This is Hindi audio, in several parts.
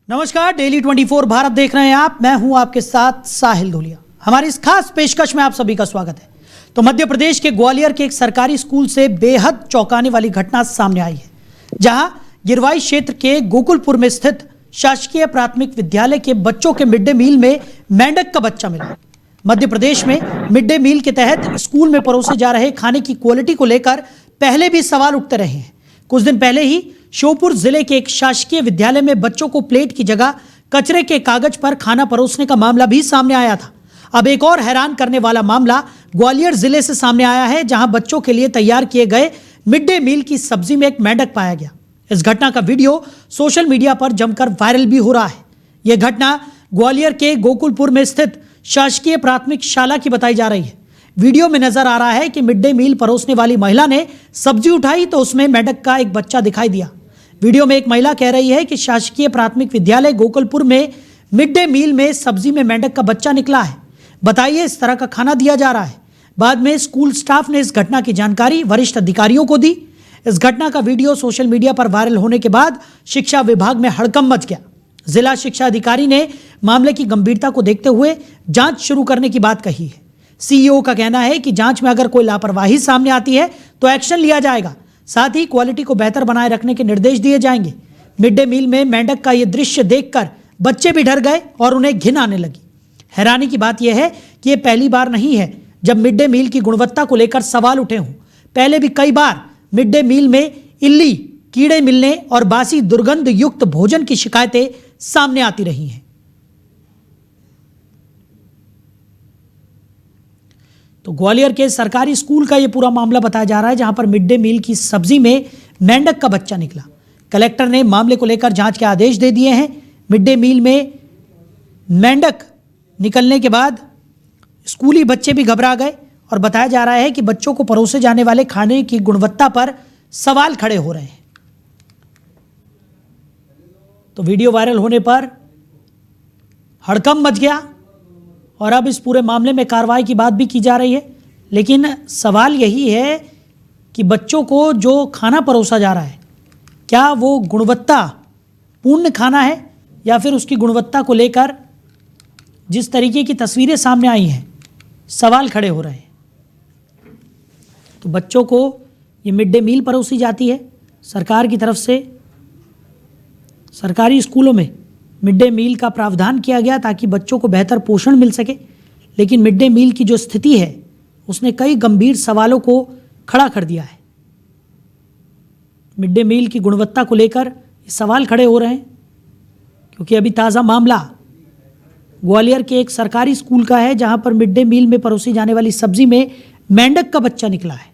नमस्कार, डेली 24 भारत देख रहे हैं आप। मैं हूं आपके साथ साहिल धुलिया। हमारी इस खास पेशकश में आप सभी का स्वागत है। तो मध्य प्रदेश के ग्वालियर के एक सरकारी स्कूल से बेहद चौंकाने वाली घटना सामने आई है, जहां गिरवाई क्षेत्र के गोकुलपुर में स्थित शासकीय प्राथमिक विद्यालय के बच्चों के मिड डे मील में मेंढक का बच्चा मिला। मध्य प्रदेश में मिड डे मील के तहत स्कूल में परोसे जा रहे खाने की क्वालिटी को लेकर पहले भी सवाल उठते रहे हैं। कुछ दिन पहले ही श्योपुर जिले के एक शासकीय विद्यालय में बच्चों को प्लेट की जगह कचरे के कागज पर खाना परोसने का मामला भी सामने आया था। अब एक और हैरान करने वाला मामला ग्वालियर जिले से सामने आया है, जहां बच्चों के लिए तैयार किए गए मिड डे मील की सब्जी में एक मेंढक पाया गया। इस घटना का वीडियो सोशल मीडिया पर जमकर वायरल भी हो रहा है। यह घटना ग्वालियर के गोकुलपुर में स्थित शासकीय प्राथमिक शाला की बताई जा रही है। वीडियो में नजर आ रहा है कि मिड डे मील परोसने वाली महिला ने सब्जी उठाई तो उसमें मेंढक का एक बच्चा दिखाई दिया। वीडियो में एक महिला कह रही है कि शासकीय प्राथमिक विद्यालय गोकुलपुर में मिड डे मील में सब्जी में मेंढक का बच्चा निकला है। बताइए, इस तरह का खाना दिया जा रहा है। बाद में स्कूल स्टाफ ने इस घटना की जानकारी वरिष्ठ अधिकारियों को दी। इस घटना का वीडियो सोशल मीडिया पर वायरल होने के बाद शिक्षा विभाग में हड़कंप मच गया। जिला शिक्षा अधिकारी ने मामले की गंभीरता को देखते हुए जांच शुरू करने की बात कही है। सीईओ का कहना है कि जांच में अगर कोई लापरवाही सामने आती है तो एक्शन लिया जाएगा। साथ ही क्वालिटी को बेहतर बनाए रखने के निर्देश दिए जाएंगे। मिड डे मील में मेंढक का यह दृश्य देखकर बच्चे भी डर गए और उन्हें घिन आने लगी। हैरानी की बात यह है कि यह पहली बार नहीं है जब मिड डे मील की गुणवत्ता को लेकर सवाल उठे हों। पहले भी कई बार मिड डे मील में इल्ली, कीड़े मिलने और बासी दुर्गंध युक्त भोजन की शिकायतें सामने आती रही हैं। तो ग्वालियर के सरकारी स्कूल का यह पूरा मामला बताया जा रहा है, जहां पर मिड डे मील की सब्जी में मेंढक का बच्चा निकला। कलेक्टर ने मामले को लेकर जांच के आदेश दे दिए हैं। मिड डे मील में मेंढक निकलने के बाद स्कूली बच्चे भी घबरा गए और बताया जा रहा है कि बच्चों को परोसे जाने वाले खाने की गुणवत्ता पर सवाल खड़े हो रहे हैं। तो वीडियो वायरल होने पर हड़कंप मच गया और अब इस पूरे मामले में कार्रवाई की बात भी की जा रही है। लेकिन सवाल यही है कि बच्चों को जो खाना परोसा जा रहा है, क्या वो गुणवत्ता पूर्ण खाना है या फिर उसकी गुणवत्ता को लेकर जिस तरीके की तस्वीरें सामने आई हैं, सवाल खड़े हो रहे हैं। तो बच्चों को ये मिड डे मील परोसी जाती है सरकार की तरफ से। सरकारी स्कूलों में मिड डे मील का प्रावधान किया गया ताकि बच्चों को बेहतर पोषण मिल सके। लेकिन मिड डे मील की जो स्थिति है उसने कई गंभीर सवालों को खड़ा कर दिया है। मिड डे मील की गुणवत्ता को लेकर सवाल खड़े हो रहे हैं, क्योंकि अभी ताज़ा मामला ग्वालियर के एक सरकारी स्कूल का है, जहां पर मिड डे मील में परोसी जाने वाली सब्जी में मेंढक का बच्चा निकला है।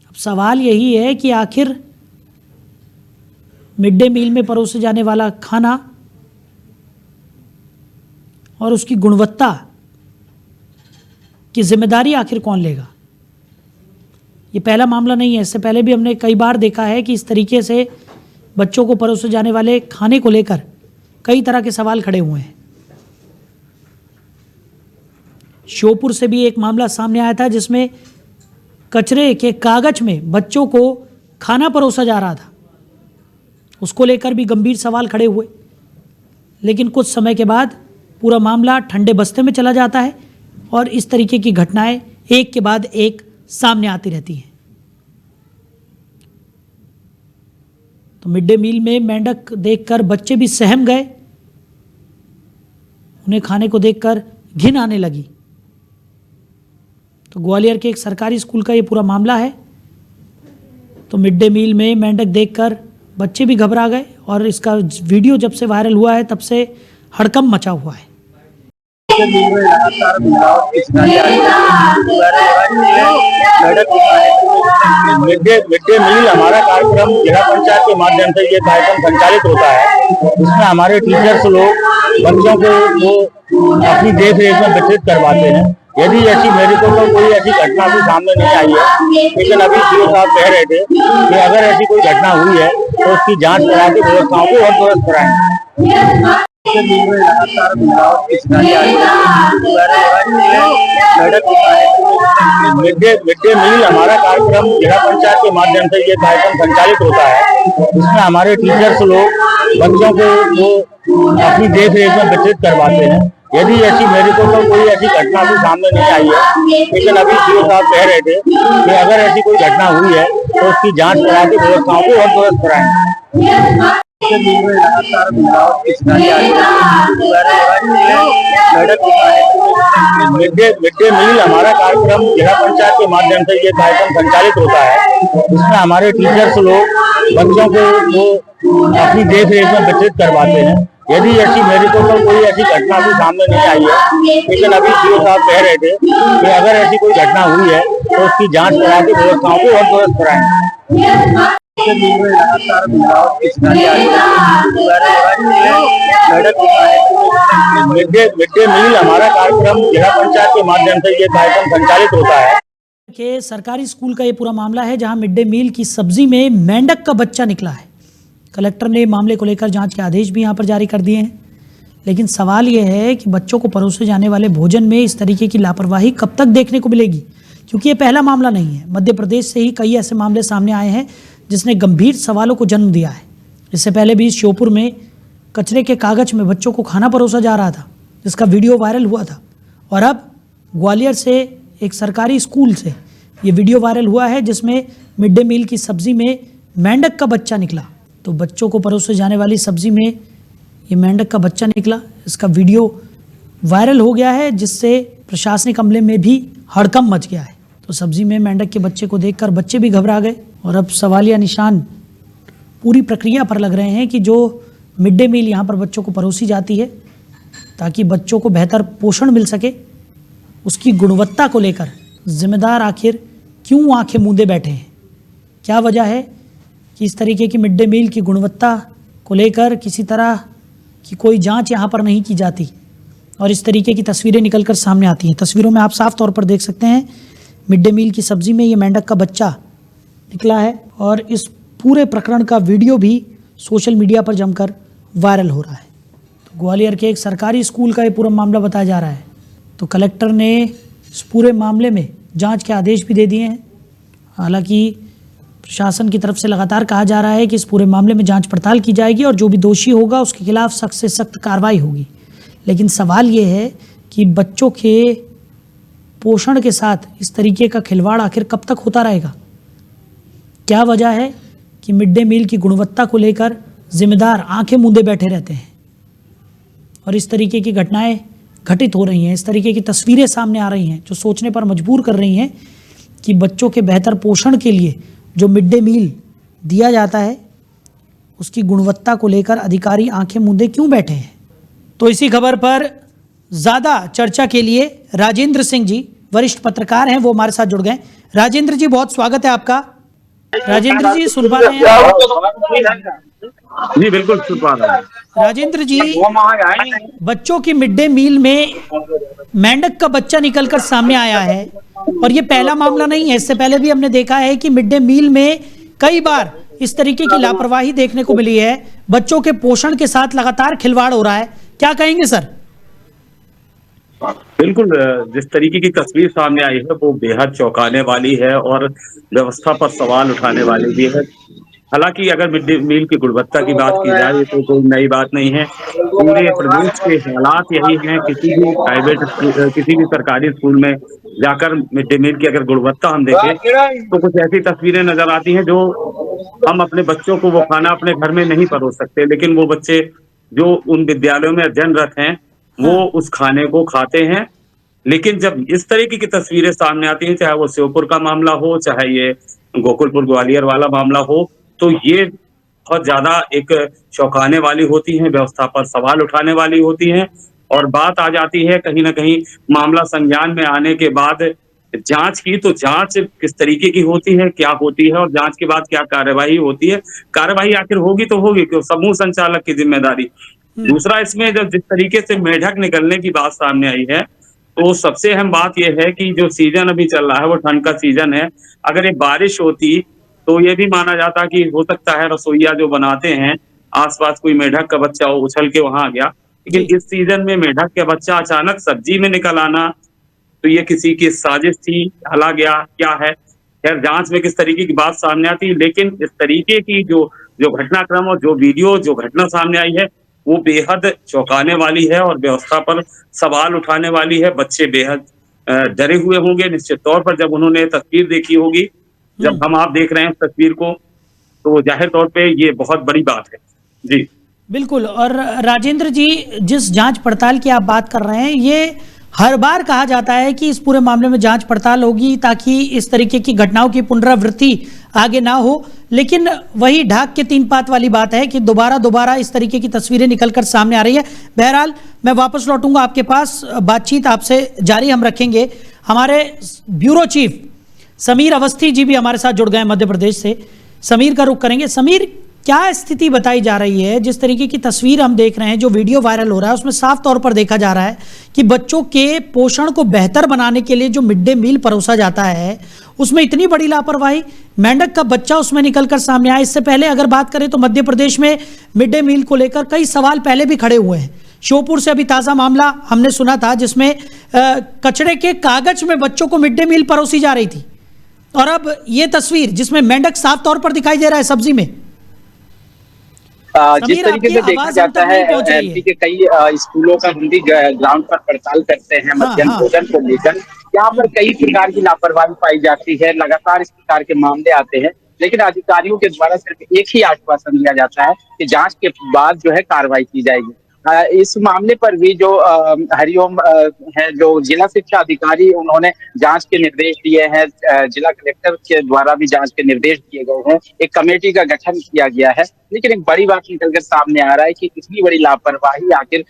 अब सवाल यही है कि आखिर मिड डे मील में परोसे जाने वाला खाना और उसकी गुणवत्ता की जिम्मेदारी आखिर कौन लेगा। ये पहला मामला नहीं है, इससे पहले भी हमने कई बार देखा है कि इस तरीके से बच्चों को परोसे जाने वाले खाने को लेकर कई तरह के सवाल खड़े हुए हैं। श्योपुर से भी एक मामला सामने आया था, जिसमें कचरे के कागज में बच्चों को खाना परोसा जा रहा था। उसको लेकर भी गंभीर सवाल खड़े हुए। लेकिन कुछ समय के बाद पूरा मामला ठंडे बस्ते में चला जाता है और इस तरीके की घटनाएं एक के बाद एक सामने आती रहती हैं। तो मिड डे मील में मेंढक देखकर बच्चे भी सहम गए। उन्हें खाने को देखकर घिन आने लगी। तो ग्वालियर के एक सरकारी स्कूल का ये पूरा मामला है। तो मिड डे मील में मेंढक देखकर बच्चे भी घबरा गए और इसका वीडियो जब से वायरल हुआ है तब से हड़कंप मचा हुआ है। मिड डे मील हमारा कार्यक्रम जिला पंचायत के माध्यम से ये कार्यक्रम संचालित होता है। इसमें हमारे टीचर्स लोग बच्चों को वो अपनी देख रेख में विकसित करवाते हैं। यदि ऐसी मेरे को तो कोई ऐसी घटना भी सामने नहीं आई है, लेकिन अभी सीओ साहब कह रहे थे कि अगर ऐसी कोई घटना हुई है तो उसकी जांच करा के व्यवस्थाओं को और दुरुस्त कराएंगे। के दिन में लगातार मिलावट की शिकायतें आ रही है। दोबारा मेढक मिड डे मील हमारा कार्यक्रम जिला पंचायत के माध्यम से ये कार्यक्रम संचालित होता है। इसमें हमारे टीचर्स लोग बच्चों को वो अपनी देख रेख में वितरित करवाते हैं। यदि ऐसी मेरे को तो कोई ऐसी घटना भी सामने नहीं आई है, लेकिन अभी सीओ साहब कह रहे थे कि अगर ऐसी कोई घटना हुई है तो उसकी जांच करा के व्यवस्थाओं को और दुरुस्त कराएंगे। के दिन में लगातार मिलावट की शिकायतें आ रही है। दोबारा मिड डे मील हमारा कार्यक्रम जिला पंचायत के माध्यम से ये कार्यक्रम संचालित होता है। इसमें हमारे टीचर्स लोग बच्चों को वो अपनी देख रेख में वितरित करवाते हैं। यदि ऐसी मेरे को तो कोई ऐसी घटना भी सामने नहीं आई है, लेकिन अभी सीओ साहब कह रहे थे कि अगर ऐसी कोई घटना हुई है तो उसकी जांच करा के व्यवस्थाओं को और दुरुस्त कराएंगे। के दिन में लगातार मिलावट की शिकायतें आ रही है। दोबारा मिड डे मील हमारा कार्यक्रम जिला पंचायत के माध्यम से ये कार्यक्रम संचालित होता है। कि सरकारी स्कूल का ये पूरा मामला है जहां मिड डे मील की सब्जी में मेंढक का बच्चा निकला है। कलेक्टर ने मामले को लेकर जांच के आदेश भी यहां पर जारी कर दिए हैं। लेकिन सवाल ये है कि बच्चों को परोसे जाने वाले भोजन में इस तरीके की लापरवाही कब तक देखने को मिलेगी, क्योंकि ये पहला मामला नहीं है। मध्य प्रदेश से ही कई ऐसे मामले सामने आए हैं जिसने गंभीर सवालों को जन्म दिया है। इससे पहले भी श्योपुर में कचरे के कागज में बच्चों को खाना परोसा जा रहा था, जिसका वीडियो वायरल हुआ था। और अब ग्वालियर से एक सरकारी स्कूल से ये वीडियो वायरल हुआ है जिसमें मिड डे मील की सब्जी में मेंढक का बच्चा निकला। तो बच्चों को परोसे जाने वाली सब्जी में ये मेंढक का बच्चा निकला, इसका वीडियो वायरल हो गया है, जिससे प्रशासनिक अमले में भी हड़कंप मच गया है। तो सब्जी में मेंढक के बच्चे को देखकर बच्चे भी घबरा गए और अब सवालिया निशान पूरी प्रक्रिया पर लग रहे हैं कि जो मिड डे मील यहाँ पर बच्चों को परोसी जाती है ताकि बच्चों को बेहतर पोषण मिल सके, उसकी गुणवत्ता को लेकर जिम्मेदार आखिर क्यों आंखें मूंदे बैठे हैं। क्या वजह है कि इस तरीके की मिड डे मील की गुणवत्ता को लेकर किसी तरह की कोई जांच यहाँ पर नहीं की जाती और इस तरीके की तस्वीरें निकलकर सामने आती हैं। तस्वीरों में आप साफ तौर पर देख सकते हैं मिड डे मील की सब्जी में ये मेंढक का बच्चा निकला है और इस पूरे प्रकरण का वीडियो भी सोशल मीडिया पर जमकर वायरल हो रहा है। तो ग्वालियर के एक सरकारी स्कूल का ये पूरा मामला बताया जा रहा है। तो कलेक्टर ने इस पूरे मामले में जांच के आदेश भी दे दिए हैं। हालांकि प्रशासन की तरफ से लगातार कहा जा रहा है कि इस पूरे मामले में जांच पड़ताल की जाएगी और जो भी दोषी होगा उसके खिलाफ सख्त से सख्त कार्रवाई होगी। लेकिन सवाल ये है कि बच्चों के पोषण के साथ इस तरीके का खिलवाड़ आखिर कब तक होता रहेगा। क्या वजह है कि मिड डे मील की गुणवत्ता को लेकर जिम्मेदार आंखें मूंदे बैठे रहते हैं और इस तरीके की घटनाएं घटित हो रही हैं, इस तरीके की तस्वीरें सामने आ रही हैं जो सोचने पर मजबूर कर रही हैं कि बच्चों के बेहतर पोषण के लिए जो मिड डे मील दिया जाता है उसकी गुणवत्ता को लेकर अधिकारी आंखें मूंदे क्यों बैठे हैं। तो इसी खबर पर ज़्यादा चर्चा के लिए राजेंद्र सिंह जी वरिष्ठ पत्रकार हैं, वो हमारे साथ जुड़ गए। राजेंद्र जी, बहुत स्वागत है आपका। राजेंद्र जी, सुन पा रहे हैं आप? जी बिल्कुल सुन पा रहा हूं। राजेंद्र जी, बच्चों की मिड डे मील में मेंढक का बच्चा निकलकर सामने आया है और ये पहला मामला नहीं है। इससे पहले भी हमने देखा है कि मिड डे मील में कई बार इस तरीके की लापरवाही देखने को मिली है। बच्चों के पोषण के साथ लगातार खिलवाड़ हो रहा है, क्या कहेंगे सर? बिल्कुल, जिस तरीके की तस्वीर सामने आई है वो बेहद चौंकाने वाली है और व्यवस्था पर सवाल उठाने वाली भी है। हालांकि अगर मिड डे मील की गुणवत्ता की बात की जाए तो कोई नई बात नहीं है। पूरे प्रदेश के हालात यही हैं। किसी भी प्राइवेट किसी भी सरकारी स्कूल में जाकर मिड डे मील की अगर गुणवत्ता हम देखें तो कुछ ऐसी तस्वीरें नजर आती हैं जो हम अपने बच्चों को वो खाना अपने घर में नहीं परोस सकते, लेकिन वो बच्चे जो उन विद्यालयों में अध्ययनरत हैं वो उस खाने को खाते हैं। लेकिन जब इस तरीके की तस्वीरें सामने आती हैं, चाहे वो श्योपुर का मामला हो, चाहे ये गोकुलपुर ग्वालियर वाला मामला हो, तो ये बहुत ज्यादा एक चौंकाने वाली होती हैं, व्यवस्था पर सवाल उठाने वाली होती हैं। और बात आ जाती है कहीं ना कहीं मामला संज्ञान में आने के बाद जांच की, तो जांच किस तरीके की होती है, क्या होती है और जांच के बाद क्या कार्यवाही होती है। कार्यवाही आखिर होगी तो होगी, क्यों समूह संचालक की जिम्मेदारी। दूसरा, इसमें जब जिस तरीके से मेढक निकलने की बात सामने आई है तो सबसे अहम बात यह है कि जो सीजन अभी चल रहा है वो ठंड का सीजन है। अगर ये बारिश होती तो ये भी माना जाता कि हो सकता है रसोईया जो बनाते हैं आसपास कोई मेढक का बच्चा उछल के वहां आ गया, लेकिन जी इस सीजन में मेंढक का बच्चा अचानक सब्जी में निकल आना, तो ये किसी की साजिश थी, डाला गया, क्या है? खैर जाँच में किस तरीके की बात सामने आती है, लेकिन इस तरीके की जो जो घटनाक्रम और जो वीडियो, जो घटना सामने आई है, वो बेहद चौंकाने वाली है और व्यवस्था पर सवाल उठाने वाली है। बच्चे बेहद डरे हुए होंगे निश्चित तौर पर जब उन्होंने ये तस्वीर देखी होगी। जब हम्म हम आप देख रहे हैं इस तस्वीर को, तो ज़ाहिर तौर पे ये बहुत बड़ी बात है। जी। बिल्कुल। और राजेंद्र जी, जिस जांच पड़ताल की आप बात कर रहे हैं, ये हर बार कहा जाता है कि इस पूरे मामले में जांच पड़ताल होगी ताकि इस तरीके की घटनाओं की पुनरावृत्ति आगे ना हो, लेकिन वही ढाक के तीन पात वाली बात है कि दोबारा दोबारा इस तरीके की तस्वीरें निकलकर सामने आ रही है। बहरहाल मैं वापस लौटूंगा आपके पास, बातचीत आपसे जारी हम रखेंगे। हमारे ब्यूरो चीफ समीर अवस्थी जी भी हमारे साथ जुड़ गए मध्य प्रदेश से। समीर का रुख करेंगे। समीर, क्या स्थिति बताई जा रही है? जिस तरीके की तस्वीर हम देख रहे हैं, जो वीडियो वायरल हो रहा है, उसमें साफ तौर पर देखा जा रहा है कि बच्चों के पोषण को बेहतर बनाने के लिए जो मिड डे मील परोसा जाता है, उसमें इतनी बड़ी लापरवाही, मेंढक का बच्चा उसमें निकलकर सामने आया। इससे पहले अगर बात करें तो मध्य प्रदेश में मिड डे मील को लेकर कई सवाल पहले भी खड़े हुए हैं। श्योपुर से अभी ताज़ा मामला हमने सुना था जिसमें कचड़े के कागज में बच्चों को मिड डे मील परोसी जा रही थी, और अब ये तस्वीर जिसमें मेंढक साफ तौर पर दिखाई दे रहा है सब्जी में। जिस तरीके से देखा जाता है एमपी के कई स्कूलों का हम भी ग्राउंड पर पड़ताल करते हैं मध्याह्न भोजन को लेकर। यहाँ पर कई प्रकार की लापरवाही पाई जाती है, लगातार इस प्रकार के मामले आते हैं, लेकिन अधिकारियों के द्वारा सिर्फ एक ही आश्वासन दिया जाता है कि जांच के बाद जो है कार्रवाई की जाएगी। इस मामले पर भी जो हरिओम है, जो जिला शिक्षा अधिकारी, उन्होंने जांच के निर्देश दिए हैं। जिला कलेक्टर के द्वारा भी जांच के निर्देश दिए गए हैं। एक कमेटी का गठन किया गया है, लेकिन एक बड़ी बात निकलकर सामने आ रहा है कि इतनी बड़ी लापरवाही आखिर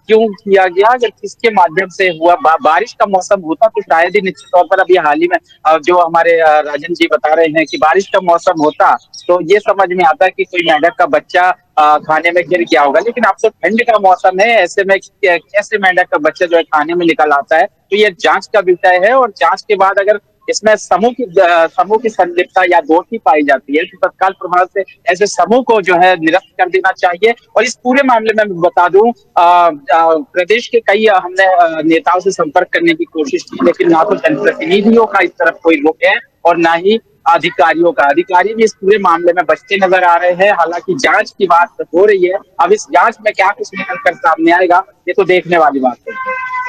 क्यों किया गया? अगर किसके माध्यम से हुआ? बारिश का मौसम होता तो शायद ही, निश्चित तौर पर अभी हाल ही में जो हमारे राजन जी बता रहे हैं कि बारिश का मौसम होता तो ये समझ में आता कि कोई मेंढक का बच्चा खाने में गिर गया होगा, लेकिन अब तो ठंड का मौसम है, ऐसे में कैसे मेंढक का बच्चा जो है खाने में निकल आता है? तो ये जांच का विषय है, और जांच के बाद अगर इसमें समूह की संलिप्तता या दोषी पाई जाती है तो तत्काल प्रभाव से ऐसे समूह को जो है निरस्त कर देना चाहिए। और इस पूरे मामले में मैं बता दूं, प्रदेश के कई हमने नेताओं से संपर्क करने की कोशिश की, लेकिन ना तो जनप्रतिनिधियों का इस तरफ कोई रुख है और ना ही अधिकारियों का। अधिकारी भी इस पूरे मामले में बचते नजर आ रहे हैं। हालांकि जांच की बात हो रही है, अब इस जांच में क्या कुछ निकलकर सामने आएगा ये तो देखने वाली बात है।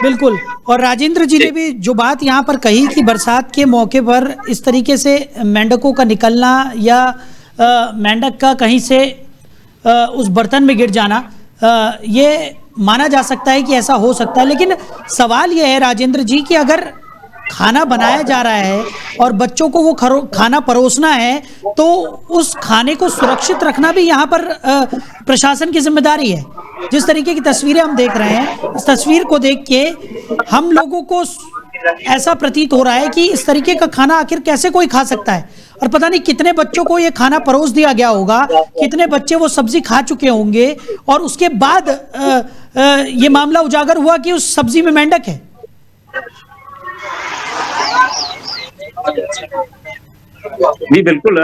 बिल्कुल। और राजेंद्र जी ने भी जो बात यहाँ पर कही कि बरसात के मौके पर इस तरीके से मेंढकों का निकलना या मेंढक का कहीं से उस बर्तन में गिर जाना, ये माना जा सकता है कि ऐसा हो सकता है, लेकिन सवाल ये है राजेंद्र जी कि अगर खाना बनाया जा रहा है और बच्चों को वो खाना परोसना है, तो उस खाने को सुरक्षित रखना भी यहाँ पर प्रशासन की जिम्मेदारी है। जिस तरीके की तस्वीरें हम देख रहे हैं, इस तस्वीर को देख के हम लोगों को ऐसा प्रतीत हो रहा है कि इस तरीके का खाना आखिर कैसे कोई खा सकता है, और पता नहीं कितने बच्चों को ये खाना परोस दिया गया होगा, कितने बच्चे वो सब्जी खा चुके होंगे, और उसके बाद ये मामला उजागर हुआ कि उस सब्जी में मेंढक है। जी बिल्कुल।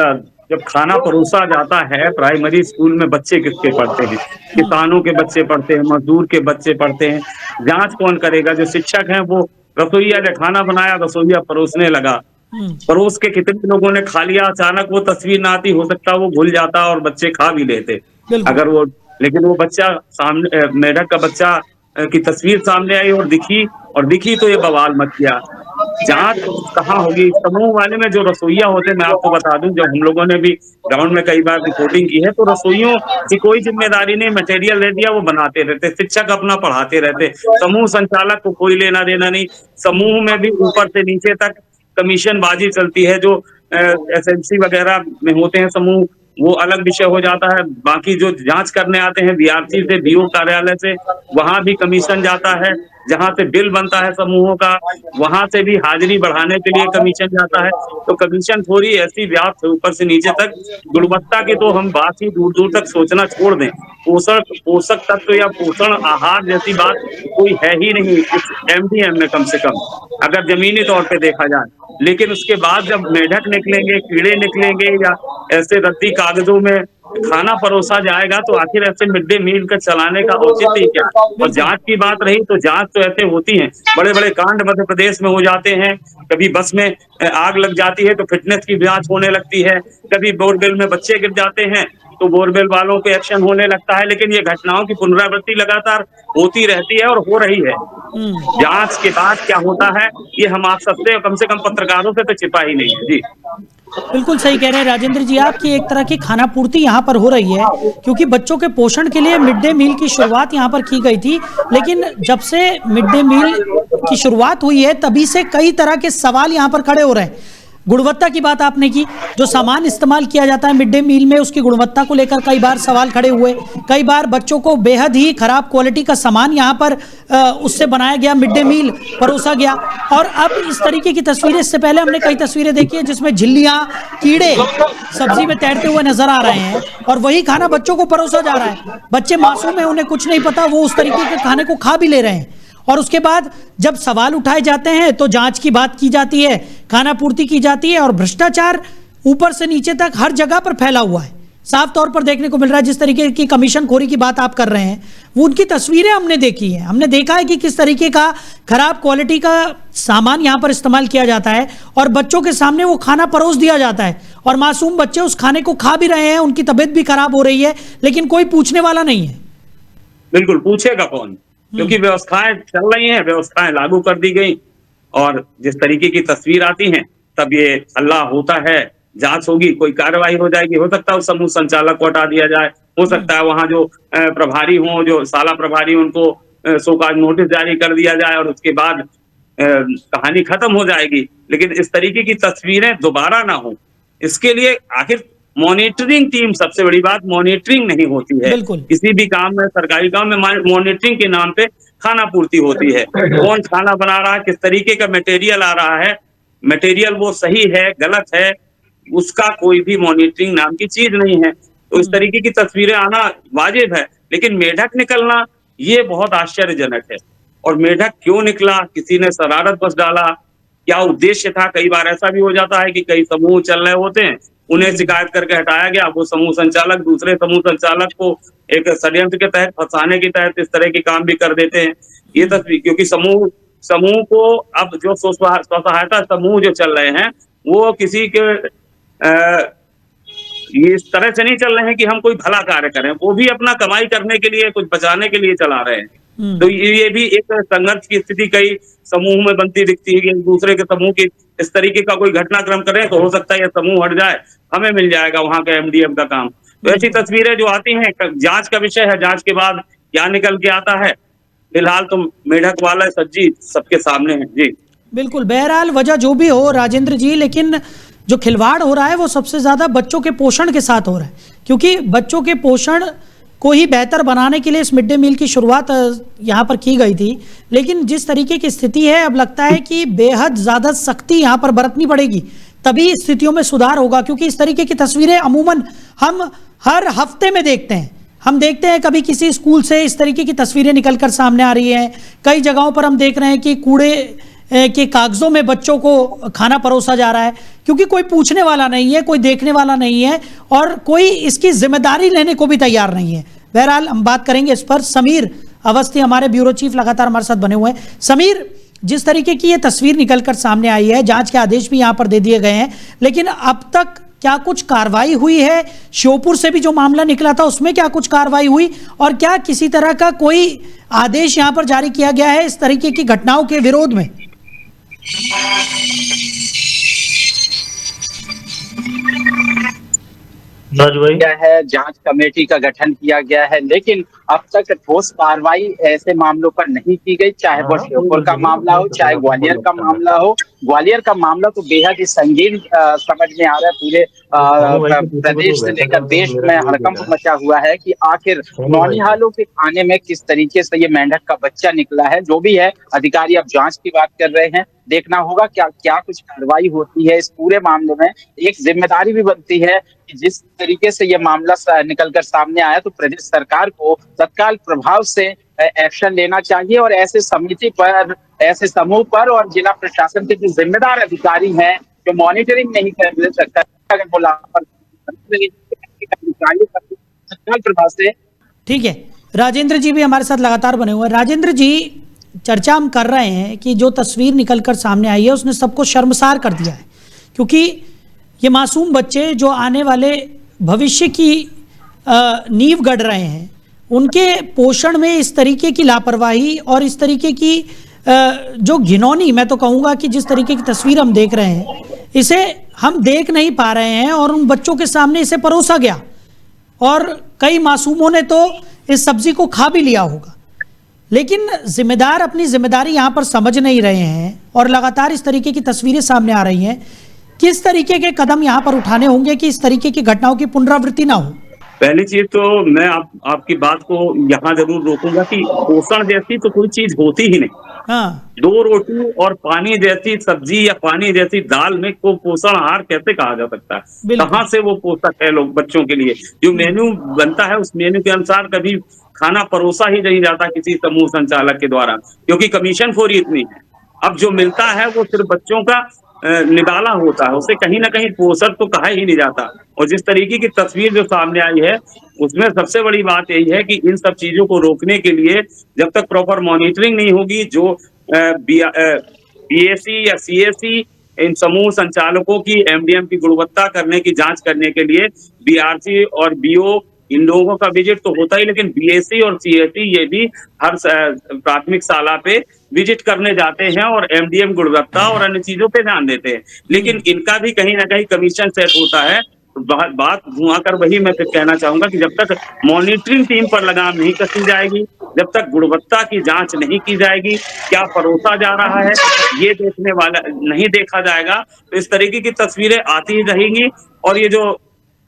जब खाना परोसा जाता है, प्राइमरी स्कूल में बच्चे किसके पढ़ते हैं? किसानों के बच्चे पढ़ते हैं, मजदूर के बच्चे पढ़ते हैं। जांच कौन करेगा? जो शिक्षक हैं वो, रसोईया ने खाना बनाया, रसोईया परोसने लगा, परोस के कितने लोगों ने खा लिया, अचानक वो तस्वीर ना आती, हो सकता वो भूल जाता और बच्चे खा भी लेते अगर वो, लेकिन वो बच्चा सामने, मेंढक का बच्चा की तस्वीर सामने आई और दिखी तो ये बवाल मच गया। जांच कहाँ होगी? समूह वाले में जो रसोईया होते हैं, मैं आपको बता दूं, जब हम लोगों ने भी ग्राउंड में कई बार रिपोर्टिंग की है, तो रसोइयों की कोई जिम्मेदारी नहीं, मटेरियल दे दिया वो बनाते रहते, शिक्षक अपना पढ़ाते रहते, समूह संचालक को कोई लेना देना नहीं। समूह में भी ऊपर से नीचे तक कमीशन बाजी चलती है। जो एसएमसी वगैरह में होते हैं समूह, वो अलग विषय हो जाता है। बाकी जो जांच करने आते हैं बीआरसी से, बीओ कार्यालय से, वहां भी कमीशन जाता है। जहां से बिल बनता है समूहों का, वहां से भी हाजिरी बढ़ाने के लिए कमीशन जाता है। तो कमीशन थोड़ी ऐसी व्याप्त है ऊपर से नीचे तक। गुणवत्ता की तो हम बात ही दूर दूर तक सोचना छोड़ दें। पोषक तत्व या पोषण आहार जैसी बात कोई है ही नहीं इस एमडीएम में, कम से कम अगर जमीनी तौर पे देखा जाए। लेकिन उसके बाद जब मेंढक निकलेंगे, कीड़े निकलेंगे, या ऐसे रद्दी कागजों में खाना परोसा जाएगा तो आखिर ऐसे मिड डे मील का चलाने का औचित्य ही क्या है। और जांच की बात रही तो जांच तो ऐसे होती है, बड़े बड़े कांड मध्य प्रदेश में हो जाते हैं। कभी बस में आग लग जाती है तो फिटनेस की जांच होने लगती है, कभी बोरवेल में बच्चे गिर जाते हैं तो बोरवेल वालों पे एक्शन होने लगता है। लेकिन ये घटनाओं की पुनरावृत्ति लगातार होती रहती है और हो रही है। जांच के बाद क्या होता है ये हम आप सबसे कम से कम पत्रकारों से तो छिपा ही नहीं है। जी बिल्कुल सही कह रहे हैं राजेंद्र जी आप कि एक तरह की खाना पूर्ति यहाँ पर हो रही है, क्योंकि बच्चों के पोषण के लिए मिड डे मील की शुरुआत यहाँ पर की गई थी। लेकिन जब से मिड डे मील की शुरुआत हुई है तभी से कई तरह के सवाल यहाँ पर खड़े हो रहे हैं। गुणवत्ता की बात आपने की, जो सामान इस्तेमाल किया जाता है मिड डे मील में उसकी गुणवत्ता को लेकर कई बार सवाल खड़े हुए। कई बार बच्चों को बेहद ही खराब क्वालिटी का सामान यहाँ पर उससे बनाया गया, मिड डे मील परोसा गया। और अब इस तरीके की तस्वीरें, इससे पहले हमने कई तस्वीरें देखी है जिसमें झिल्लियां, कीड़े सब्जी में तैरते हुए नजर आ रहे हैं और वही खाना बच्चों को परोसा जा रहा है। बच्चे मासूम है, उन्हें कुछ नहीं पता, वो उस तरीके के खाने को खा भी ले रहे हैं। और उसके बाद जब सवाल उठाए जाते हैं तो जांच की बात की जाती है, खाना पूर्ति की जाती है और भ्रष्टाचार ऊपर से नीचे तक हर जगह पर फैला हुआ है। साफ तौर पर देखने को मिल रहा है। जिस तरीके की कमीशन खोरी की बात आप कर रहे हैं वो उनकी तस्वीरें हमने देखी हैं, हमने देखा है कि किस तरीके का खराब क्वालिटी का सामान यहाँ पर इस्तेमाल किया जाता है और बच्चों के सामने वो खाना परोस दिया जाता है और मासूम बच्चे उस खाने को खा भी रहे हैं, उनकी तबीयत भी खराब हो रही है, लेकिन कोई पूछने वाला नहीं है। बिल्कुल, पूछेगा कौन, क्योंकि व्यवस्थाएं चल रही हैं, व्यवस्थाएं लागू कर दी गई और जिस तरीके की तस्वीर आती हैं तब ये हल्ला होता है। जांच होगी, कोई कार्रवाई हो जाएगी, हो सकता है उस समूह संचालक को हटा दिया जाए, हो सकता है वहां जो प्रभारी हों, जो शाला प्रभारी, उनको शोकाज नोटिस जारी कर दिया जाए और उसके बाद कहानी खत्म हो जाएगी। लेकिन इस तरीके की तस्वीरें दोबारा ना हो, इसके लिए आखिर मॉनिटरिंग टीम, सबसे बड़ी बात मॉनिटरिंग नहीं होती है। किसी भी काम में, सरकारी काम में मॉनिटरिंग के नाम पे खाना पूर्ति होती है। कौन खाना बना रहा है, किस तरीके का मटेरियल आ रहा है, मटेरियल वो सही है गलत है, उसका कोई भी मॉनिटरिंग नाम की चीज नहीं है। तो इस तरीके की तस्वीरें आना वाजिब है, लेकिन मेढक निकलना ये बहुत आश्चर्यजनक है। और मेढक क्यों निकला, किसी ने शरारत बस डाला, क्या उद्देश्य था? कई बार ऐसा भी हो जाता है कि कई समूह चल रहे होते हैं, उन्हें शिकायत करके हटाया गया, वो समूह संचालक दूसरे समूह संचालक को एक षड्यंत्र के तहत, फंसाने के तहत इस तरह के काम भी कर देते हैं। ये तस्वीर, क्योंकि समूह को अब जो स्व सहायता समूह जो चल रहे हैं वो किसी के ये इस तरह से नहीं चल रहे हैं कि हम कोई भला कार्य करें, वो भी अपना कमाई करने के लिए, कुछ बचाने के लिए चला रहे हैं। तो ये भी एक संघर्ष की स्थिति कई समूह में बनती दिखती है कि दूसरे के समूह की इस तरीके का कोई घटनाक्रम करें तो हो सकता है ये समूह हट जाए, हमें मिल जाएगा वहां के एमडीएम का काम। तो ऐसी तस्वीरें जो आती हैं, जांच का विषय है, जांच के बाद क्या निकल के आता है, फिलहाल तो मेढक वाला सज्जी सबके सामने है। जी बिल्कुल, बहरहाल वजह जो भी हो राजेंद्र जी, लेकिन जो खिलवाड़ हो रहा है वो सबसे ज्यादा बच्चों के पोषण के साथ हो रहा है, क्योंकि बच्चों के पोषण को ही बेहतर बनाने के लिए इस मिड डे मील की शुरुआत यहाँ पर की गई थी। लेकिन जिस तरीके की स्थिति है, अब लगता है कि बेहद ज़्यादा सख्ती यहाँ पर बरतनी पड़ेगी, तभी स्थितियों में सुधार होगा। क्योंकि इस तरीके की तस्वीरें अमूमन हम हर हफ्ते में देखते हैं। हम देखते हैं कभी किसी स्कूल से इस तरीके की तस्वीरें निकलकर सामने आ रही हैं, कई जगहों पर हम देख रहे हैं कि कूड़े के कागजों में बच्चों को खाना परोसा जा रहा है, क्योंकि कोई पूछने वाला नहीं है, कोई देखने वाला नहीं है और कोई इसकी जिम्मेदारी लेने को भी तैयार नहीं है। बहरहाल हम बात करेंगे इस पर। समीर अवस्थी हमारे ब्यूरो चीफ लगातार हमारे साथ बने हुए हैं। समीर, जिस तरीके की ये तस्वीर निकलकर सामने आई है, जांच के आदेश भी यहाँ पर दे दिए गए हैं, लेकिन अब तक क्या कुछ कार्रवाई हुई है? श्योपुर से भी जो मामला निकला था उसमें क्या कुछ कार्रवाई हुई और क्या किसी तरह का कोई आदेश यहाँ पर जारी किया गया है इस तरीके की घटनाओं के विरोध में? क्या है, जांच कमेटी का गठन किया गया है, लेकिन अब तक ठोस कार्रवाई ऐसे मामलों पर नहीं की गई। चाहे वो श्योपुर का मामला हो, चाहे ग्वालियर का मामला हो। ग्वालियर का मामला तो बेहद ही संगीन समझ में आ रहा है। पूरे प्रदेश से लेकर देश में हड़कंप मचा हुआ है कि आखिर नौनिहालों के खाने में किस तरीके से ये मेंढक का बच्चा निकला है। जो भी है, अधिकारी अब जांच की बात कर रहे हैं, देखना होगा क्या कुछ कार्रवाई होती है इस पूरे मामले में। एक जिम्मेदारी भी बनती है कि जिस तरीके से ये मामला निकलकर सामने आया तो प्रदेश सरकार को तत्काल प्रभाव से एक्शन लेना चाहिए और ऐसे समिति पर, ऐसे समूह पर और जिला प्रशासन के जो जिम्मेदार अधिकारी हैं जो मॉनिटरिंग नहीं कर सकता, अगर वो लापरवाही अधिकारियों का तत्काल प्रभाव से। ठीक है, राजेंद्र जी भी हमारे साथ लगातार बने हुए हैं। राजेंद्र जी, चर्चा हम कर रहे हैं कि जो तस्वीर निकलकर सामने आई है उसने सबको शर्मसार कर दिया है, क्योंकि ये मासूम बच्चे जो आने वाले भविष्य की नींव गढ़ रहे हैं, उनके पोषण में इस तरीके की लापरवाही और इस तरीके की जो घिनौनी, मैं तो कहूँगा कि जिस तरीके की तस्वीर हम देख रहे हैं, इसे हम देख नहीं पा रहे हैं और उन बच्चों के सामने इसे परोसा गया और कई मासूमों ने तो इस सब्जी को खा भी लिया होगा। लेकिन जिम्मेदार अपनी जिम्मेदारी यहाँ पर समझ नहीं रहे हैं और लगातार इस तरीके की तस्वीरें सामने आ रही हैं। किस तरीके के कदम यहाँ पर उठाने होंगे कि इस तरीके की घटनाओं की पुनरावृत्ति ना हो? पहली चीज तो मैं आपकी बात को यहाँ जरूर रोकूंगा कि पोषण जैसी तो कोई चीज होती ही नहीं। हाँ, 2 रोटी और पानी जैसी सब्जी या पानी जैसी दाल में को पोषण आहार कैसे कहा जा सकता है? कहाँ से वो पोषक है लोग बच्चों के लिए? जो मेन्यू बनता है उस मेन्यू के अनुसार कभी खाना परोसा ही नहीं जाता किसी समूह संचालक के द्वारा, क्योंकि कमीशन खोरी इतनी है। अब जो मिलता है वो सिर्फ बच्चों का निवाला होता है, उसे कहीं ना कहीं पोषक तो कहा ही नहीं जाता। और जिस तरीके की तस्वीर जो सामने आई है उसमें सबसे बड़ी बात यही है कि इन सब चीजों को रोकने के लिए जब तक प्रॉपर मॉनिटरिंग नहीं होगी, जो बीएसई या सीएसई इन समूह संचालकों की एमडीएम की गुणवत्ता करने की जांच करने के लिए बीआरसी और बीओ इन लोगों का विजिट तो होता ही, लेकिन बीएसई और सीएसई ये भी हर प्राथमिक शाला पे विजिट करने जाते हैं और एमडीएम गुणवत्ता और अन्य चीजों पे ध्यान देते हैं। लेकिन इनका भी कहीं ना कहीं कमीशन सेट होता है। बात धुआं कर वही मैं फिर कहना चाहूंगा कि जब तक मॉनिटरिंग टीम पर लगाम नहीं कसी जाएगी, जब तक गुणवत्ता की जांच नहीं की जाएगी, क्या परोसा जा रहा है ये देखने वाला नहीं देखा जाएगा, तो इस तरीके की तस्वीरें आती ही रहेंगी। और ये जो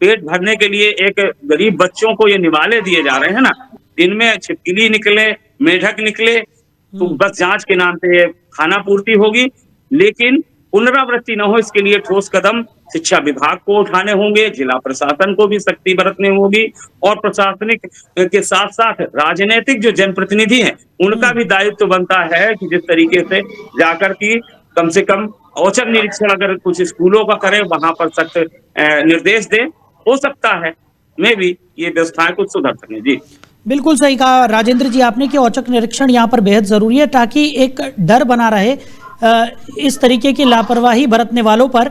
पेट भरने के लिए एक गरीब बच्चों को ये निवाले दिए जा रहे हैं ना, इनमें छिपकली निकले, मेढक निकले, तो बस जांच के नाम पे खाना पूर्ति होगी, लेकिन पुनरावृत्ति न हो इसके लिए ठोस कदम शिक्षा विभाग को उठाने होंगे, जिला प्रशासन को भी सख्ती बरतनी होगी और प्रशासनिक के साथ साथ राजनीतिक जो जनप्रतिनिधि हैं उनका भी दायित्व बनता है कि जिस तरीके से जाकर की कम से कम औचक निरीक्षण अगर कुछ स्कूलों का करे, वहां पर सख्त निर्देश दे, हो सकता है मैं भी ये व्यवस्थाएं कुछ सुधर सकें। जी बिल्कुल सही कहा राजेंद्र जी आपने कि औचक निरीक्षण यहाँ पर बेहद ज़रूरी है, ताकि एक डर बना रहे इस तरीके की लापरवाही बरतने वालों पर,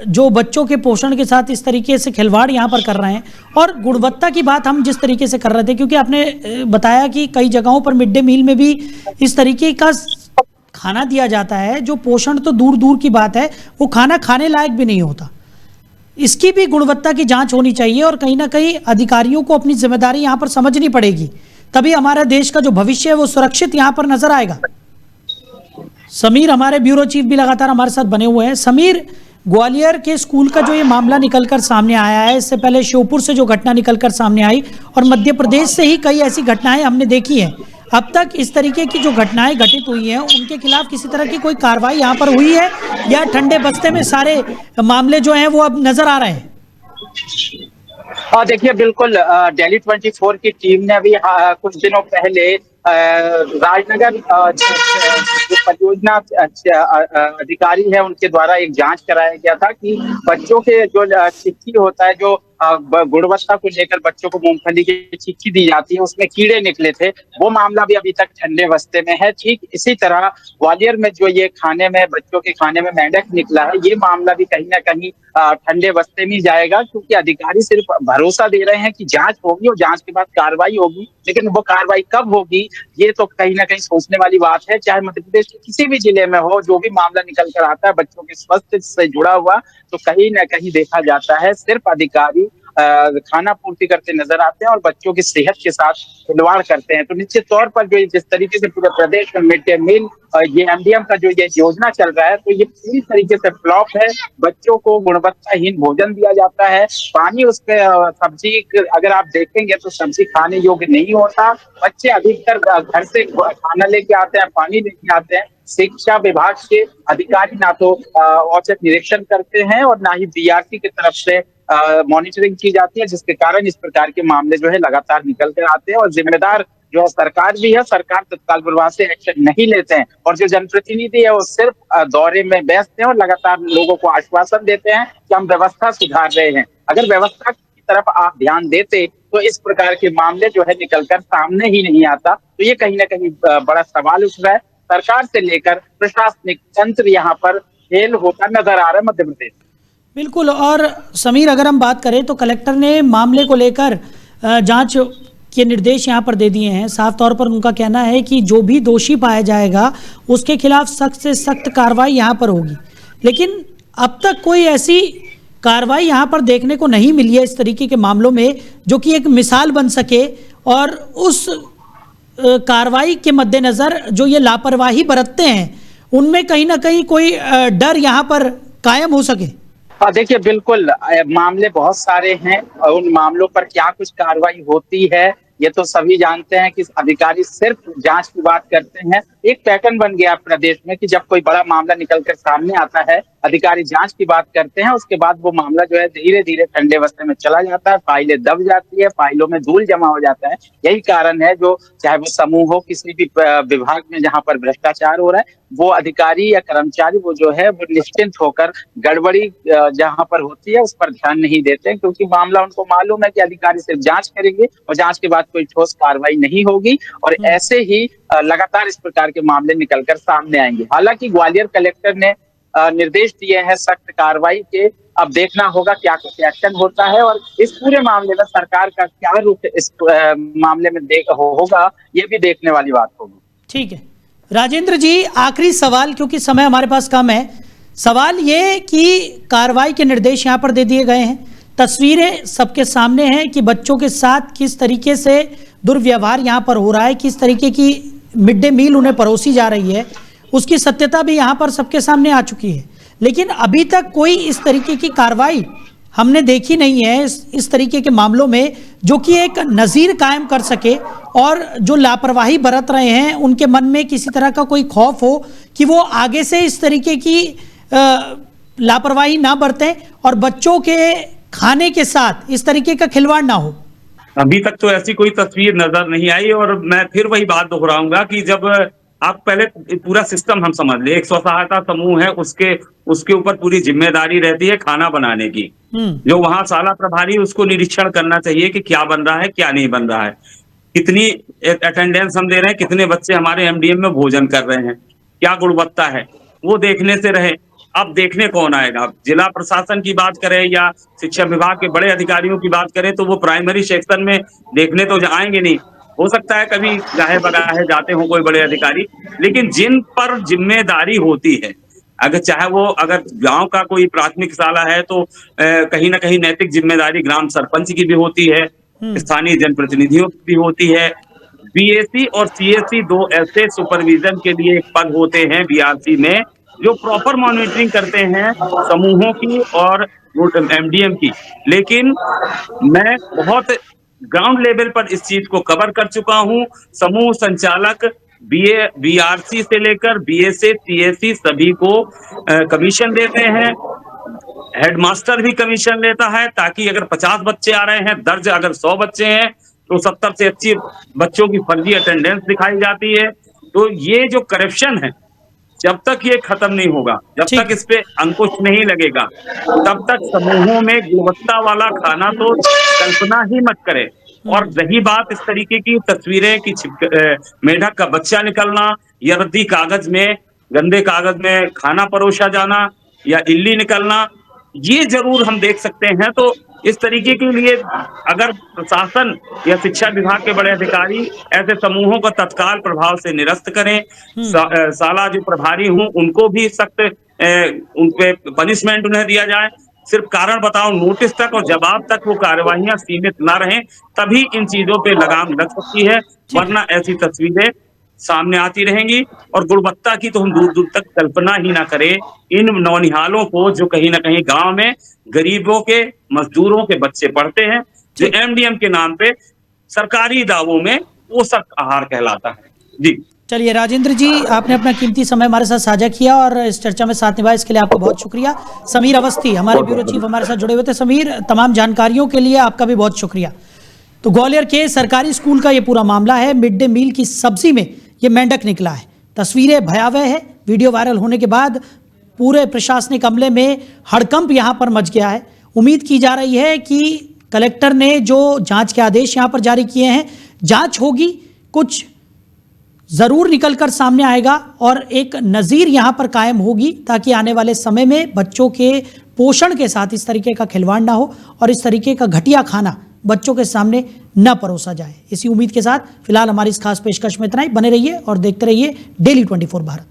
जो बच्चों के पोषण के साथ इस तरीके से खिलवाड़ यहाँ पर कर रहे हैं। और गुणवत्ता की बात हम जिस तरीके से कर रहे थे, क्योंकि आपने बताया कि कई जगहों पर मिड डे मील में भी इस तरीके का खाना दिया जाता है जो पोषण तो दूर दूर की बात है, वो खाना खाने लायक भी नहीं होता। इसकी भी गुणवत्ता की जांच होनी चाहिए और कहीं ना कहीं अधिकारियों को अपनी जिम्मेदारी यहाँ पर समझनी पड़ेगी, तभी हमारा देश का जो भविष्य है वो सुरक्षित यहाँ पर नजर आएगा। समीर हमारे ब्यूरो चीफ भी लगातार हमारे साथ बने हुए हैं। समीर, ग्वालियर के स्कूल का जो ये मामला निकलकर सामने आया है, इससे पहले श्योपुर से जो घटना निकलकर सामने आई और मध्य प्रदेश से ही कई ऐसी घटनाएं हमने देखी हैं, अब तक इस तरीके की जो घटनाएं घटित हुई हैं उनके खिलाफ किसी तरह की कोई कार्रवाई यहाँ पर हुई है या ठंडे बस्ते में सारे मामले जो हैं वो अब नजर आ रहे हैं? देखिए, बिल्कुल दिल्ली 24 की टीम ने अभी कुछ दिनों पहले राजनगर जो परियोजना अधिकारी है उनके द्वारा एक जांच कराया गया था कि बच्चों के जो चिक्की होता है, जो गुणवत्ता को लेकर बच्चों को मूंगफली की चिक्की दी जाती है, उसमें कीड़े निकले थे। वो मामला भी अभी तक ठंडे बस्ते में है। ठीक इसी तरह ग्वालियर में जो ये खाने में, बच्चों के खाने में मेंढक निकला है, ये मामला भी कहीं ना कहीं ठंडे बस्ते में जाएगा, क्योंकि अधिकारी सिर्फ भरोसा दे रहे हैं कि जांच होगी और जांच के बाद कार्रवाई होगी, लेकिन वो कार्रवाई कब होगी ये तो कहीं ना कहीं सोचने वाली बात है। चाहे मध्य प्रदेश के किसी भी जिले में हो, जो भी मामला निकल कर आता है बच्चों के स्वास्थ्य से जुड़ा हुआ, तो कहीं ना कहीं देखा जाता है सिर्फ अधिकारी खाना पूर्ति करते नजर आते हैं और बच्चों की सेहत के साथ खिलवाड़ करते हैं। तो निश्चित तौर पर जो जिस तरीके से पूरे प्रदेश में मिड डे मील ये एमडीएम का जो ये योजना चल रहा है, तो ये पूरी तरीके से फ्लॉप है। बच्चों को गुणवत्ताहीन भोजन दिया जाता है, पानी उसपे सब्जी अगर आप देखेंगे तो सब्जी खाने योग्य नहीं होता। बच्चे अधिकतर घर से खाना लेके आते हैं, पानी लेके आते हैं। शिक्षा विभाग के अधिकारी ना तो औचक निरीक्षण करते हैं और ना ही बीआरसी की तरफ से मॉनिटरिंग की जाती है, जिसके कारण इस प्रकार के मामले जो है लगातार निकल कर आते हैं। और जिम्मेदार जो है सरकार भी है, सरकार तत्काल प्रभाव से एक्शन नहीं लेते हैं और जो जनप्रतिनिधि है वो सिर्फ दौरे में व्यस्त हैं और लगातार लोगों को आश्वासन देते हैं कि हम व्यवस्था सुधार रहे हैं। अगर व्यवस्था की तरफ आप ध्यान देते तो इस प्रकार के मामले जो है निकलकर सामने ही नहीं आता। तो ये कहीं ना कहीं बड़ा सवाल उठ रहा है। सरकार से लेकर प्रशासनिक तंत्र यहाँ पर फेल होता नजर आ रहा है मध्य प्रदेश। बिल्कुल। और समीर, अगर हम बात करें तो कलेक्टर ने मामले को लेकर जांच के निर्देश यहाँ पर दे दिए हैं। साफ तौर पर उनका कहना है कि जो भी दोषी पाया जाएगा उसके खिलाफ सख्त से सख्त कार्रवाई यहाँ पर होगी। लेकिन अब तक कोई ऐसी कार्रवाई यहाँ पर देखने को नहीं मिली है इस तरीके के मामलों में जो कि एक मिसाल बन सके, और उस कार्रवाई के मद्देनज़र जो ये लापरवाही बरतते हैं उनमें कहीं ना कहीं कोई डर यहाँ पर कायम हो सके। देखिए, बिल्कुल मामले बहुत सारे हैं और उन मामलों पर क्या कुछ कार्रवाई होती है ये तो सभी जानते हैं कि अधिकारी सिर्फ जांच की बात करते हैं। एक पैटर्न बन गया प्रदेश में कि जब कोई बड़ा मामला निकलकर सामने आता है अधिकारी जांच की बात करते हैं, उसके बाद वो मामला जो है धीरे धीरे ठंडे बस्ते में चला जाता है, फाइलें दब जाती है, फाइलों में धूल जमा हो जाता है। यही कारण है जो चाहे वो समूह हो, किसी भी विभाग में जहां पर भ्रष्टाचार हो रहा है, वो अधिकारी या कर्मचारी वो जो है वो निश्चिंत होकर गड़बड़ी जहां पर होती है उस पर ध्यान नहीं देते, क्योंकि मामला उनको मालूम है कि अधिकारी सिर्फ जांच करेंगे और जांच के बाद कोई ठोस कार्रवाई नहीं होगी और ऐसे ही लगातार इस प्रकार के मामले निकलकर सामने आएंगे। हालांकि ग्वालियर कलेक्टर ने निर्देश दिए हैं सख्त कार्रवाई के। अब देखना होगा क्या कुछ एक्शन होता है और इस पूरे मामले में सरकार का क्या रुख इस मामले में होगा, ये भी देखने वाली बात होगी। ठीक है राजेंद्र जी, आखिरी सवाल, क्योंकि समय हमारे पास कम है। सवाल ये कि कार्रवाई के निर्देश यहाँ पर दे दिए गए हैं, तस्वीरें सबके सामने हैं कि बच्चों के साथ किस तरीके से दुर्व्यवहार यहाँ पर हो रहा है, किस तरीके की मिड डे मील उन्हें परोसी जा रही है, उसकी सत्यता भी यहाँ पर सबके सामने आ चुकी है। लेकिन अभी तक कोई इस तरीके की कार्रवाई हमने देखी नहीं है इस तरीके के मामलों में जो कि एक नज़ीर कायम कर सके और जो लापरवाही बरत रहे हैं उनके मन में किसी तरह का कोई खौफ हो कि वो आगे से इस तरीके की लापरवाही ना बरतें और बच्चों के खाने के साथ इस तरीके का खिलवाड़ ना हो। अभी तक तो ऐसी कोई तस्वीर नजर नहीं आई और मैं फिर वही बात दोहराऊंगा कि जब आप पहले पूरा सिस्टम हम समझ ले, एक स्व सहायता समूह है, उसके ऊपर पूरी जिम्मेदारी रहती है खाना बनाने की। जो वहां शाला प्रभारी उसको निरीक्षण करना चाहिए कि क्या बन रहा है क्या नहीं बन रहा है, कितनी अटेंडेंस हम दे रहे हैं, कितने बच्चे हमारे एमडीएम में भोजन कर रहे हैं, क्या गुणवत्ता है, वो देखने से रहे। अब देखने कौन आएगा? जिला प्रशासन की बात करें या शिक्षा विभाग के बड़े अधिकारियों की बात करें तो वो प्राइमरी सेक्शन में देखने तो आएंगे नहीं। हो सकता है कभी गाहे बगाहे जाते हों कोई बड़े अधिकारी, लेकिन जिन पर जिम्मेदारी होती है, अगर गांव का कोई प्राथमिक शाला है तो कहीं ना कहीं नैतिक जिम्मेदारी ग्राम सरपंच की भी होती है, स्थानीय जनप्रतिनिधियों की भी होती है। बीएससी और सीएससी दो ऐसे सुपरविजन के लिए पद होते हैं बीआरसी में जो प्रॉपर मॉनिटरिंग करते हैं समूहों की और एमडीएम की। लेकिन मैं बहुत ग्राउंड लेवल पर इस चीज को कवर कर चुका हूं। समूह संचालक बीआरसी से लेकर बीएसए सीएससी सभी को कमीशन देते हैं, हेडमास्टर भी कमीशन लेता है, ताकि अगर 50 बच्चे आ रहे हैं दर्ज, अगर 100 बच्चे हैं तो 70 से 80 बच्चों की फर्जी अटेंडेंस दिखाई जाती है। तो ये जो करप्शन है, जब तक ये खत्म नहीं होगा, जब तक इस पे अंकुश नहीं लगेगा, तब तक समूहों में गुणवत्ता वाला खाना तो कल्पना ही मत करे। और रही बात इस तरीके की तस्वीरें कि मेढक का बच्चा निकलना या रद्दी कागज में, गंदे कागज में खाना परोसा जाना या इल्ली निकलना, ये जरूर हम देख सकते हैं। तो इस तरीके के लिए अगर प्रशासन या शिक्षा विभाग के बड़े अधिकारी ऐसे समूहों को तत्काल प्रभाव से निरस्त करें, शाला जो प्रभारी हों उनको भी सख्त उन पे पनिशमेंट उन्हें दिया जाए, सिर्फ कारण बताओ नोटिस तक और जवाब तक वो कार्यवाहियां सीमित ना रहें, तभी इन चीजों पे लगाम लग सकती है, वरना ऐसी तस्वीरें सामने आती रहेंगी। और गुणवत्ता की तो हम दूर दूर तक कल्पना ही ना करें। इन नौनिहालों को जो कहीं ना कहीं गांव में गरीबों के, मजदूरों के बच्चे पढ़ते हैं, जो एमडीएम के नाम पे सरकारी दावों में पोषक आहार कहलाता है। जी चलिए राजेंद्र जी, आपने अपना कीमती समय हमारे साथ साझा किया और इस चर्चा में साथ निभाया, इसके लिए आपका बहुत शुक्रिया। समीर अवस्थी हमारे ब्यूरो चीफ हमारे साथ जुड़े हुए थे। समीर, तमाम जानकारियों के लिए आपका भी बहुत शुक्रिया। तो ग्वालियर के सरकारी स्कूल का ये पूरा मामला है। मिड डे मील की सब्जी में ये मेंढक निकला है। तस्वीरें भयावह है। वीडियो वायरल होने के बाद पूरे प्रशासनिक अमले में हड़कंप यहाँ पर मच गया है। उम्मीद की जा रही है कि कलेक्टर ने जो जांच के आदेश यहां पर जारी किए हैं, जांच होगी, कुछ जरूर निकलकर सामने आएगा और एक नज़ीर यहां पर कायम होगी ताकि आने वाले समय में बच्चों के पोषण के साथ इस तरीके का खिलवाड़ ना हो और इस तरीके का घटिया खाना बच्चों के सामने न परोसा जाए। इसी उम्मीद के साथ फिलहाल हमारी इस खास पेशकश में इतना ही। बने रहिए और देखते रहिए डेली 24 भारत।